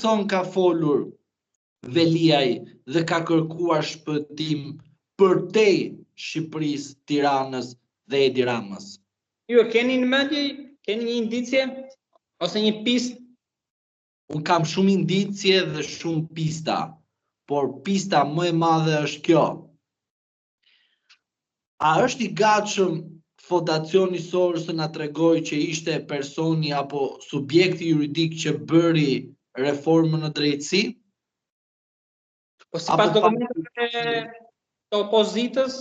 fason ka folur Veliaj dhe ka kërkuar shpëtim përtej Shqipërisë, Tiranës dhe Edi Ramës? Ju e keni në mendje, keni një indicje ose një pistë? Unë kam shumë indicje dhe shumë pista, por pista më e madhe është kjo. A është i gatshëm Fondacioni Soros të na tregojë që ishte personi apo subjekti juridik që bëri reformën në drejtësi? Po sipas dokumenteve të opozitës,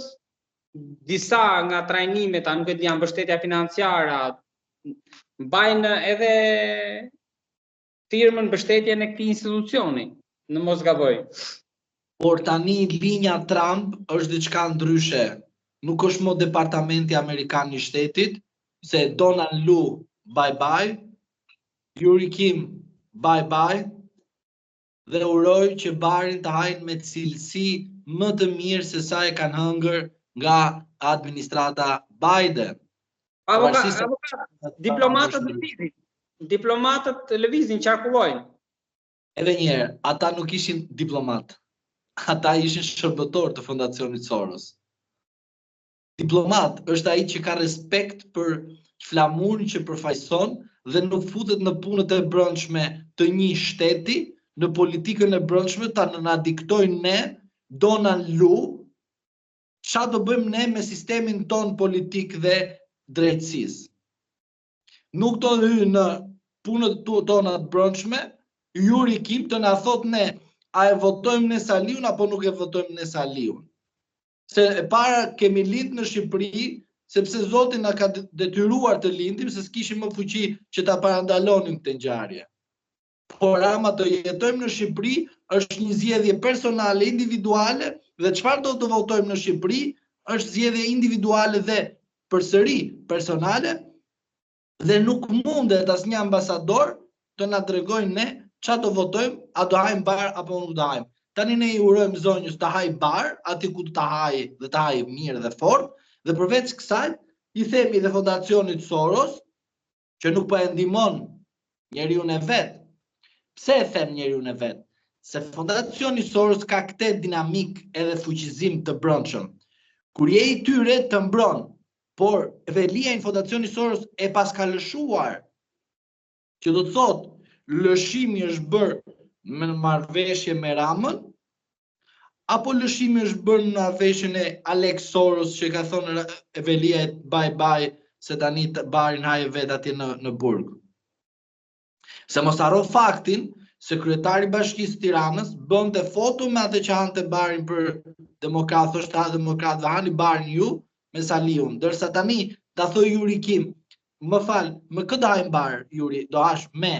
disa nga trajnimet, a nuk e di, janë mbështetja financiare, mbajnë edhe firmën mbështetjen e këtij institucioni, në mos gaboj. Por tani linja Trump është diçka ndryshe. Nuk është më departamenti amerikan i shtetit, se Donald Lu, bye bye, Yuri Kim, bye bye, dhe uroj që barin të hajnë me cilësi më të mirë se sa e kanë hëngër nga administrata Biden. Diplomatët të lëvizin, qarkullojnë. Edhe njerë, ata nuk ishin diplomatë. Ata ishin shërbëtor të Fondacionit Soros. Diplomat është ai që ka respekt për flamurin që përfaqëson dhe nuk futet në punët e brendshme të një shteti, në politikën e brendshme ta na diktojnë ne, Donald Lu, çfarë do bëjmë ne me sistemin ton politik dhe drejtësisë. Nuk do hyjë në punët tona të brendshme, Yuri Kim të na thot ne, a e votojmë ne Saliun apo nuk e votojmë ne Saliun. Se e para kemi lind në Shqipëri, sepse Zoti na ka detyruar të lindim, se s'kishim më fuqi që ta parandalonim këtë ngjarje. Por ama të jetojmë në Shqipëri është një zgjedhje personale, individuale, dhe çfarë do të votojmë në Shqipëri është zgjedhje individuale dhe përsëri personale, dhe nuk mundet asnjë ambasador të na tregojnë ne çfarë do votojmë, a do hajmë bar apo nuk do hajmë. Tani ne i urojmë zonjës të haj bar, aty ku të haj dhe të haj mirë dhe fort, dhe përveç kësaj, i themi dhe Fondacionit Soros, që nuk po e ndihmon njeriu e vet. Pse e them njeriu e vet? Se Fondacioni Soros ka këtë dinamik edhe fuqizim të brendshëm. Kur je i tyre të mbron, por Velia në Fondacioni Soros e paskalëshuar, që do të thotë, lëshimi është bërë me marrëveshje me Ramën, apo lëshimi është bërë në marrëveshjen e Alex Soros që ka thonë Velia bye bye se tani barin haje vet atje në burg. Se mos harro faktin se kryetari i Bashkisë Tiranës bënte foto me atë që hante barin për demokrat, thoshte ta demokratëve hani barin ju me Saliun, ndërsa tani ta thoj Yuri Kim, më fal, më këtë hajmë bar Yuri, do hash me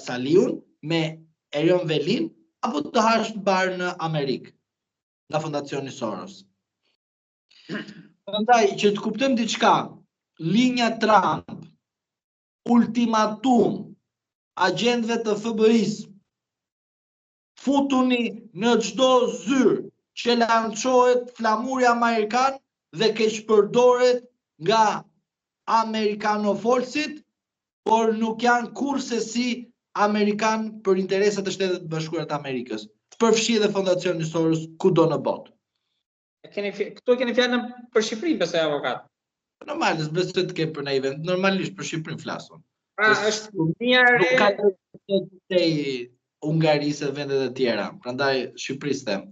Saliun, me Erion Velin, apo të hash bar në Amerikë, nga Fondacioni Soros. Prandaj që të kuptojmë diçka, linja Trump, ultimatum agjentëve të FBI-s, futuni në çdo zyrë që lançohet flamuri amerikan dhe keqpërdoret nga amerikanofolësit, por nuk janë kurse si amerikan për interesat e Shtetit Bashkuar të Amerikës. Përfshi dhe Fondacioni Soros kudo në botë. Këtu keni fjalën për Shqipërinë, besoj avokat. Normal, s'besoj të ke për në event, normalisht për Shqipërinë flasun. Pra, është një re... Nuk ka të Ungarisë e vendet e tjera, prandaj Shqipërisë them.